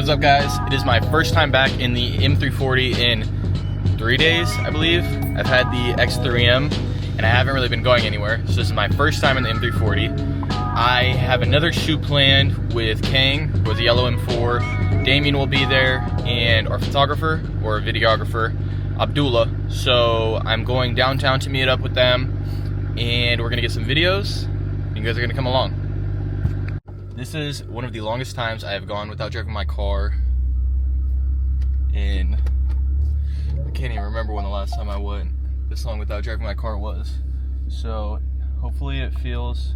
What's up, guys? It is my first time back in the M340 in 3 days, I believe. I've had the X3M and I haven't really been going anywhere, so this is my first time in the M340. I have another shoot planned with Kang, with the yellow M4. Damien will be there, and our photographer or videographer, Abdullah. So I'm going downtown to meet up with them, and we're gonna get some videos. You guys are gonna come along. This is one of the longest times I have gone without driving my car, and I can't even remember when the last time I went this long without driving my car was. So hopefully it feels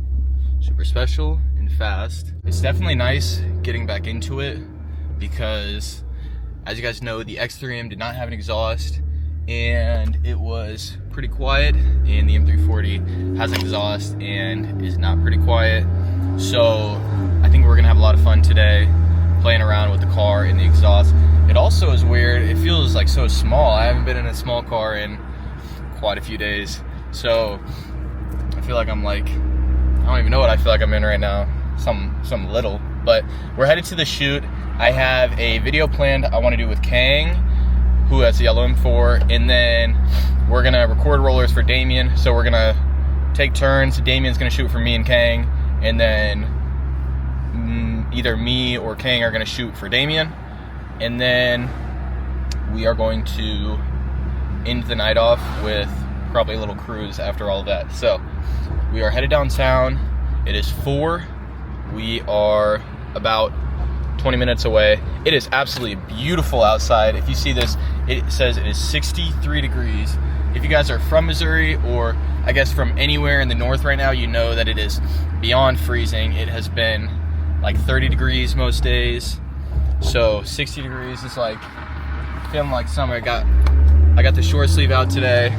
super special and fast. It's definitely nice getting back into it because, as you guys know, the X3M did not have an exhaust and it was pretty quiet, and the M340 has an exhaust and is not pretty quiet. So I think we're gonna have a lot of fun today playing around with the car and the exhaust. It also is weird, it feels like so small. I haven't been in a small car in quite a few days, so I feel like I'm like, I don't even know what I feel like I'm in right now. Some little, but we're headed to the shoot. I have a video planned I want to do with Kang, who has the yellow M4, and then we're gonna record rollers for Damien. So we're gonna take turns. Damien's gonna shoot for me and Kang, and then either me or Kang are gonna shoot for Damien, and then we are going to end the night off with probably a little cruise after all of that. So we are headed downtown. It is 4. We are about 20 minutes away. It is absolutely beautiful outside. If you see this, it says it is 63 degrees. If you guys are from Missouri, or I guess from anywhere in the north right now, you know that it is beyond freezing. It has been like 30 degrees most days. So 60 degrees is like feeling like summer. I got the short sleeve out today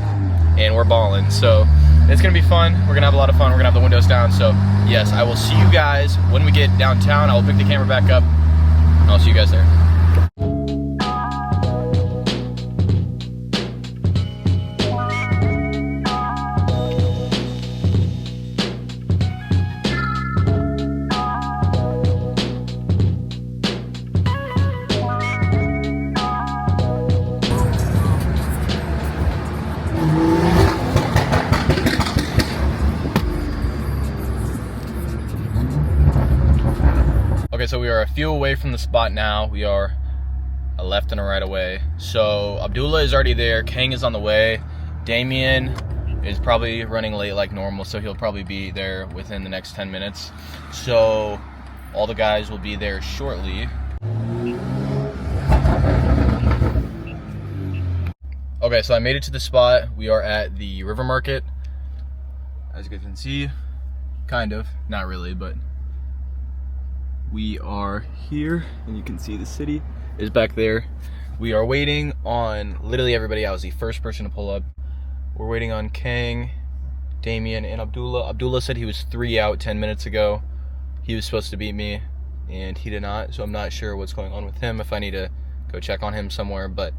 and we're balling. So it's gonna be fun. We're gonna have a lot of fun. We're gonna have the windows down. So yes, I will see you guys when we get downtown. I will pick the camera back up and I'll see you guys there. Okay, so we are a few away from the spot now. We are a left and a right away. So Abdullah is already there. Kang is on the way. Damien is probably running late like normal, so he'll probably be there within the next 10 minutes. So all the guys will be there shortly. Okay, so I made it to the spot. We are at the river market. As you guys can see, kind of, not really, but we are here, and you can see the city is back there. We are waiting on literally everybody. I was the first person to pull up. We're waiting on Kang, Damien, and Abdullah. Abdullah said he was 3 out 10 minutes ago. He was supposed to beat me, and he did not, so I'm not sure what's going on with him, if I need to go check on him somewhere, but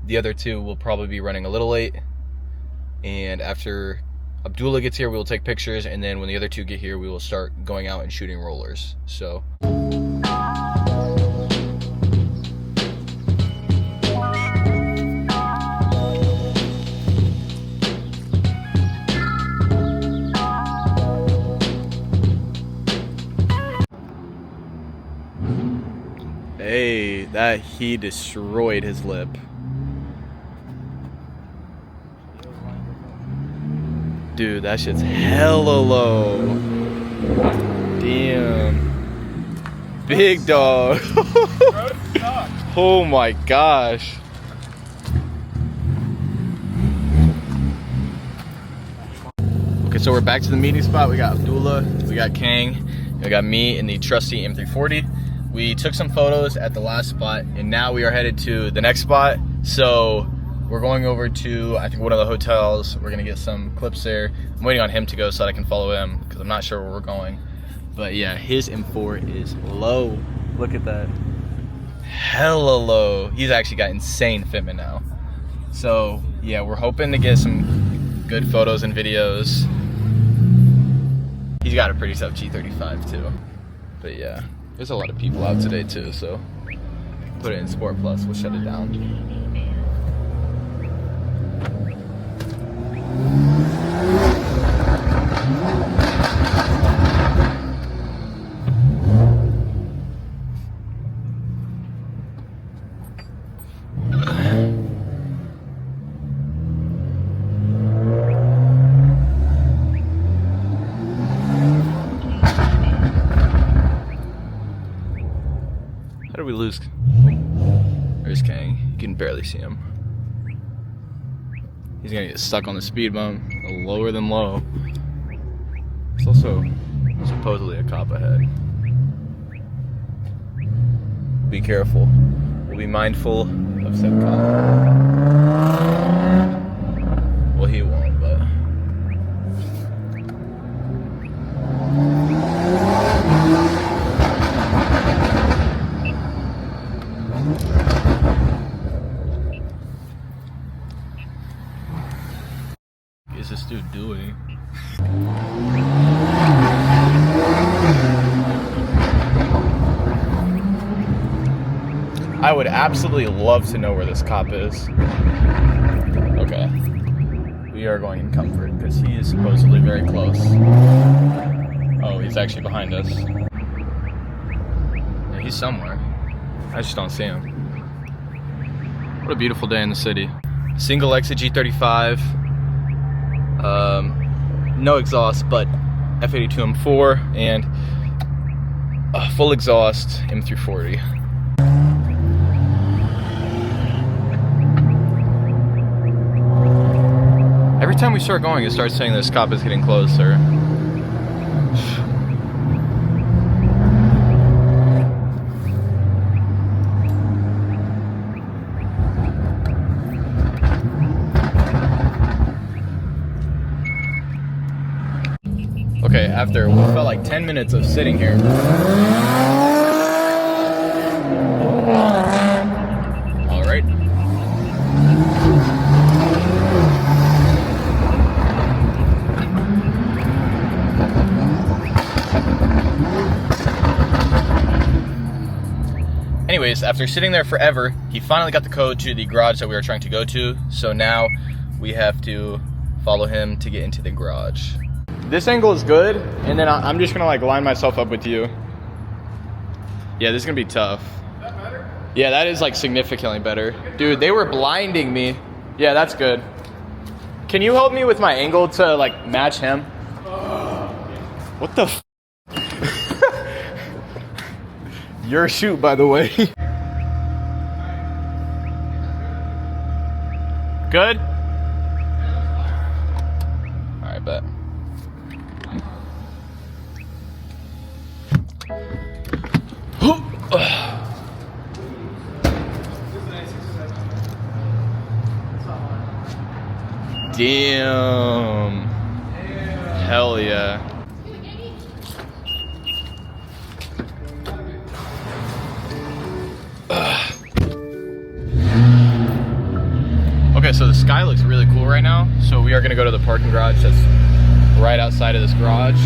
the other two will probably be running a little late, and after Abdullah gets here, we will take pictures, and then when the other two get here, we will start going out and shooting rollers. So hey, that he destroyed his lip. Dude, that shit's hella low. Damn. Big dog. Oh my gosh. Okay, so we're back to the meeting spot. We got Abdullah, we got Kang, we got me in the trusty M340. We took some photos at the last spot, and now we are headed to the next spot. So we're going over to, I think, one of the hotels. We're gonna get some clips there. I'm waiting on him to go so that I can follow him, because I'm not sure where we're going. But yeah, his M4 is low. Look at that. Hella low. He's actually got insane fitment now. So yeah, we're hoping to get some good photos and videos. He's got a pretty tough G35 too. But yeah, there's a lot of people out today too, so put it in Sport Plus. We'll shut it down. How did we lose? There's Kang. You can barely see him. He's gonna get stuck on the speed bump, lower than low. There's also supposedly a cop ahead. Be careful. We'll be mindful of said cop. Well, he won't, but. What is this dude doing? I would absolutely love to know where this cop is. Okay. We are going in comfort because he is supposedly very close. Oh, he's actually behind us. Yeah, he's somewhere. I just don't see him. What a beautiful day in the city. Single exit G35. No exhaust, but F82 M4 and a full exhaust M340. Every time we start going, it starts saying this cop is getting closer. Okay, after what felt like 10 minutes of sitting here. All right. Anyways, after sitting there forever, he finally got the code to the garage that we were trying to go to. So now we have to follow him to get into the garage. This angle is good, and then I'm just gonna like line myself up with you. Yeah, this is gonna be tough. Is that better? Yeah, that is like significantly better. Dude, they were blinding me. Yeah, that's good. Can you help me with my angle to like match him? What the f? Your shoot, by the way. Good? All right, bet. Damn. Hell yeah. Okay, so the sky looks really cool right now. So we are gonna go to the parking garage that's right outside of this garage.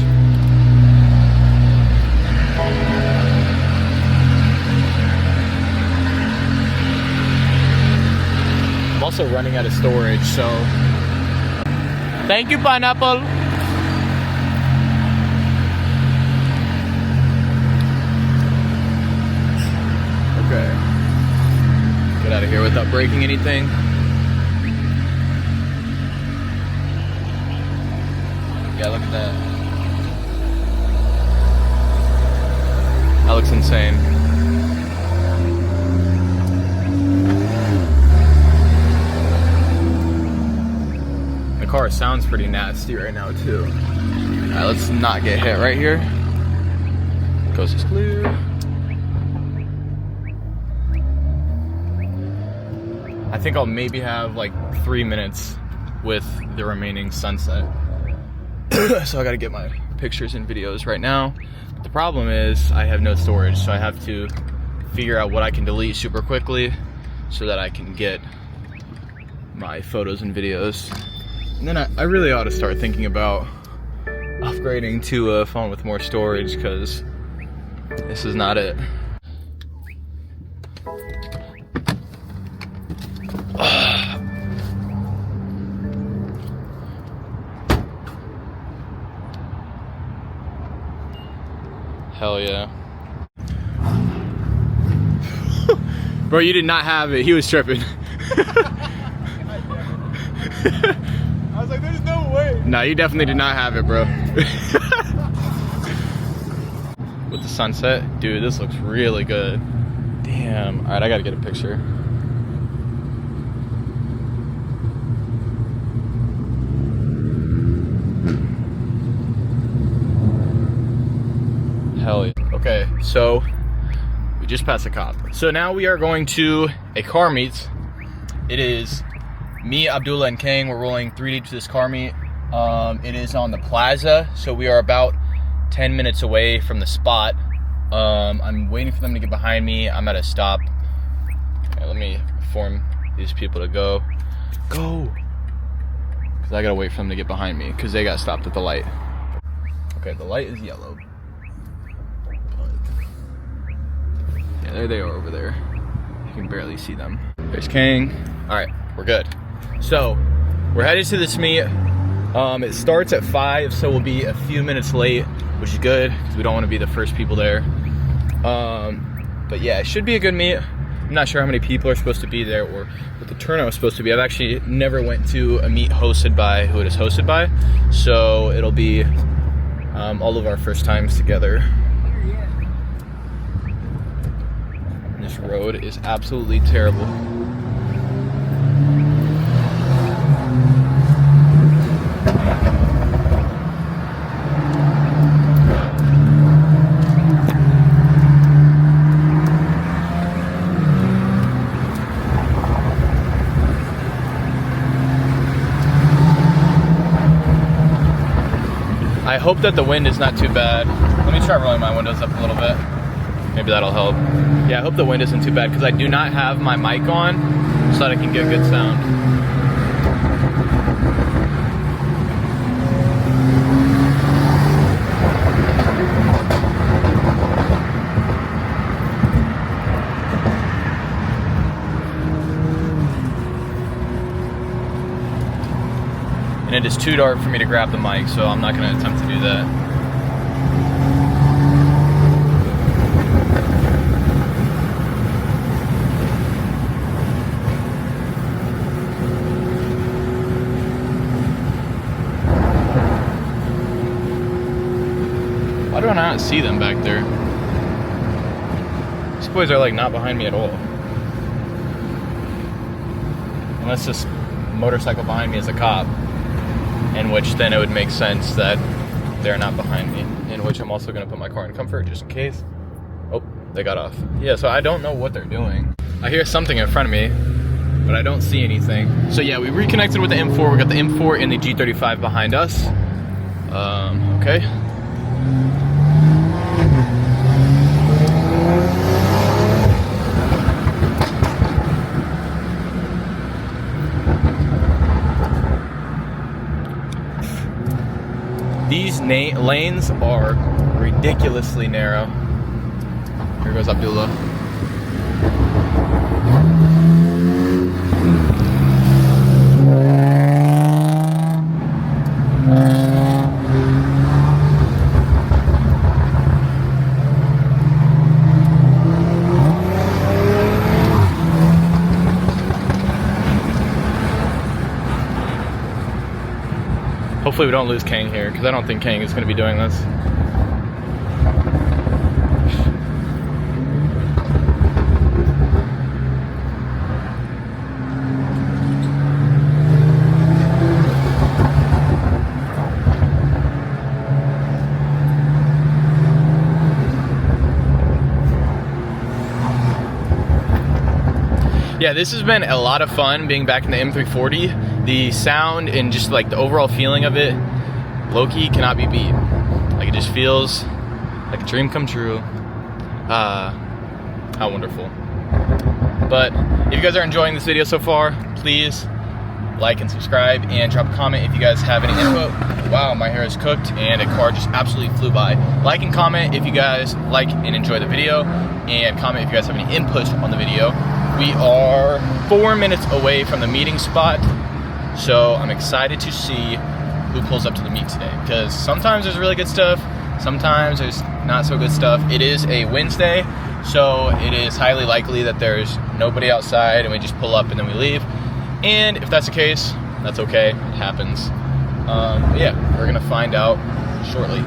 I'm also running out of storage, so. Thank you, pineapple. Okay. Get out of here without breaking anything. Yeah, look at that. That looks insane. The car sounds pretty nasty right now too. Alright, let's not get hit right here. Coast is clear. I think I'll maybe have like 3 minutes with the remaining sunset. So I gotta get my pictures and videos right now. The problem is I have no storage, so I have to figure out what I can delete super quickly so that I can get my photos and videos. And then I really ought to start thinking about upgrading to a phone with more storage, because this is not it. Hell yeah. Bro, you did not have it. He was tripping. I was like, there's no way. No, you definitely did not have it, bro. With the sunset, dude, this looks really good. Damn. All right, I gotta get a picture. Hell yeah. Okay, so we just passed a cop. So now we are going to a car meet. It is me, Abdullah, and Kang. We're rolling 3 deep to this car meet. It is on the plaza, so we are about 10 minutes away from the spot. I'm waiting for them to get behind me. I'm at a stop. Okay, let me inform these people to go. Go! Because I gotta wait for them to get behind me, because they got stopped at the light. Okay, the light is yellow. Yeah, there they are over there. You can barely see them. There's Kang. All right, we're good. So, we're headed to this meet. It starts at 5, so we'll be a few minutes late, which is good, because we don't want to be the first people there. But yeah, it should be a good meet. I'm not sure how many people are supposed to be there or what the turnout is supposed to be. I've actually never went to a meet hosted by who it is hosted by, so it'll be all of our first times together. This road is absolutely terrible. I hope that the wind is not too bad. Let me try rolling my windows up a little bit. Maybe that'll help. Yeah, I hope the wind isn't too bad because I do not have my mic on so that I can get good sound. And it is too dark for me to grab the mic, so I'm not going to attempt to do that. Why do I not see them back there? These boys are like not behind me at all. Unless this motorcycle behind me is a cop. In which then it would make sense that they're not behind me. In which I'm also gonna put my car in comfort just in case. Oh, they got off. Yeah, so I don't know what they're doing. I hear something in front of me, but I don't see anything. So yeah, we reconnected with the M4. We got the M4 and the G35 behind us. Okay. These lanes are ridiculously narrow. Here goes Abdullah. Hopefully we don't lose Kang here, because I don't think Kang is going to be doing this. Yeah, this has been a lot of fun being back in the M340. The sound and just like the overall feeling of it, low-key cannot be beat. Like it just feels like a dream come true. How wonderful. But if you guys are enjoying this video so far, please like and subscribe and drop a comment if you guys have any input. Wow, my hair is cooked and a car just absolutely flew by. Like and comment if you guys like and enjoy the video, and comment if you guys have any input on the video. We are 4 minutes away from the meeting spot, so I'm excited to see who pulls up to the meet today, because sometimes there's really good stuff, Sometimes there's not so good stuff. It is a Wednesday, so it is highly likely that there's nobody outside and we just pull up and then we leave. And if that's the case, that's okay. It happens. But yeah, we're gonna find out shortly.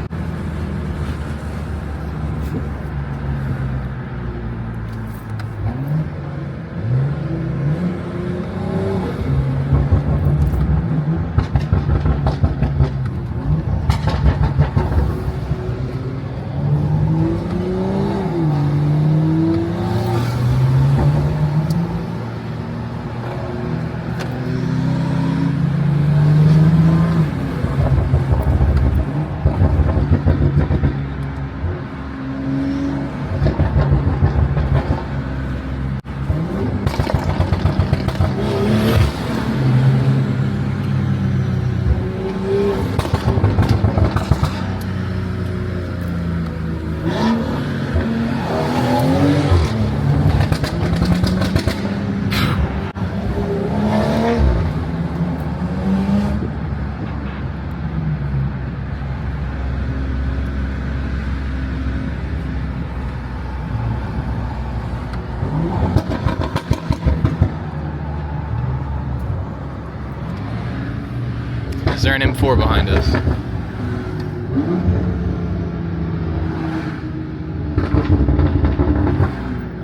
Is there an M4 behind us?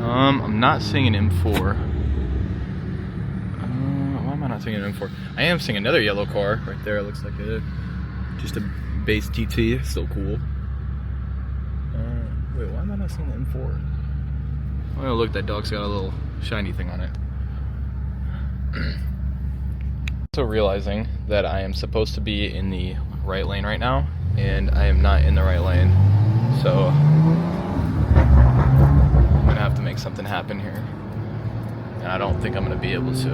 I'm not seeing an M4. Why am I not seeing an M4? I am seeing another yellow car right there. It looks like just a base TT. Still cool. Wait, why am I not seeing the M4? Oh look, that dog's got a little shiny thing on it. Also realizing that I am supposed to be in the right lane right now, and I am not in the right lane. So I'm gonna have to make something happen here. And I don't think I'm gonna be able to.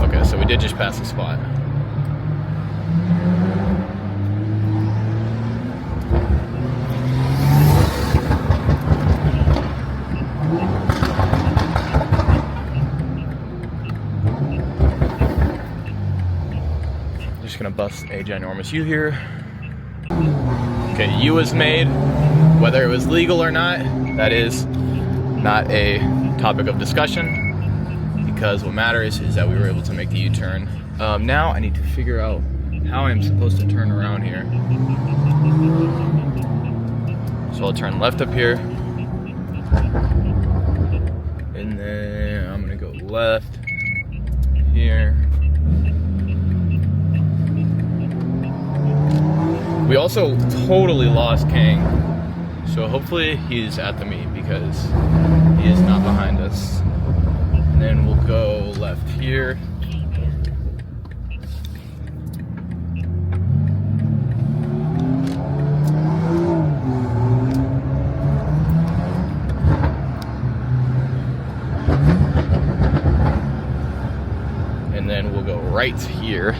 Okay, so we did just pass the spot. Just gonna bust a ginormous U here. Okay, U was made. Whether it was legal or not, that is not a topic of discussion, because what matters is that we were able to make the U-turn. Now I need to figure out how I'm supposed to turn around here. So I'll turn left up here, and then I'm gonna go left here. We also totally lost Kang, so hopefully he's at the meet because he is not behind us. And then we'll go left here. And then we'll go right here.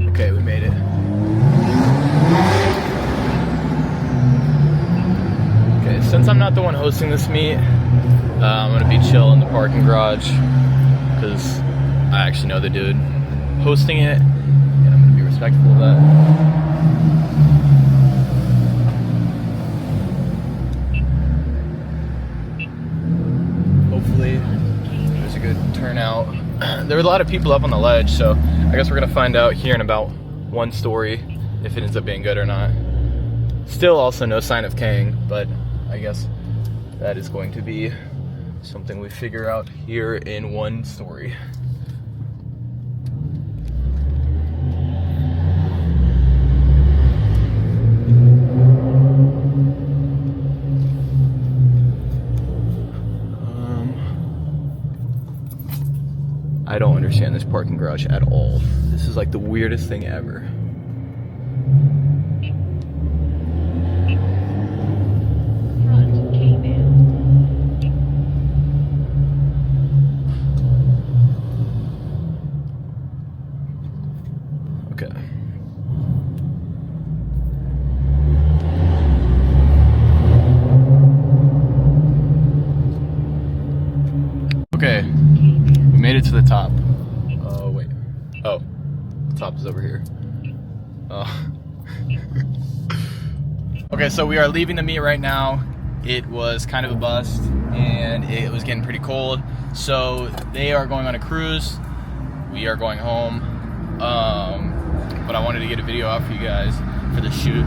Okay, we made it. Okay, since I'm not the one hosting this meet, I'm gonna be chill in the parking garage because I actually know the dude hosting it, and I'm gonna be respectful of that. Hopefully, there's a good turnout. There were a lot of people up on the ledge, so I guess we're gonna find out here in about one story if it ends up being good or not. Still also no sign of Kang, but I guess that is going to be something we figure out here in one story. understand this parking garage at all. This is like the weirdest thing ever. Front K-man. Okay. Okay, we made it to the top. Oh, wait. Oh, the top is over here. Oh. Okay, so we are leaving the meet right now. It was kind of a bust, and it was getting pretty cold. So they are going on a cruise. We are going home. But I wanted to get a video out for you guys for the shoot.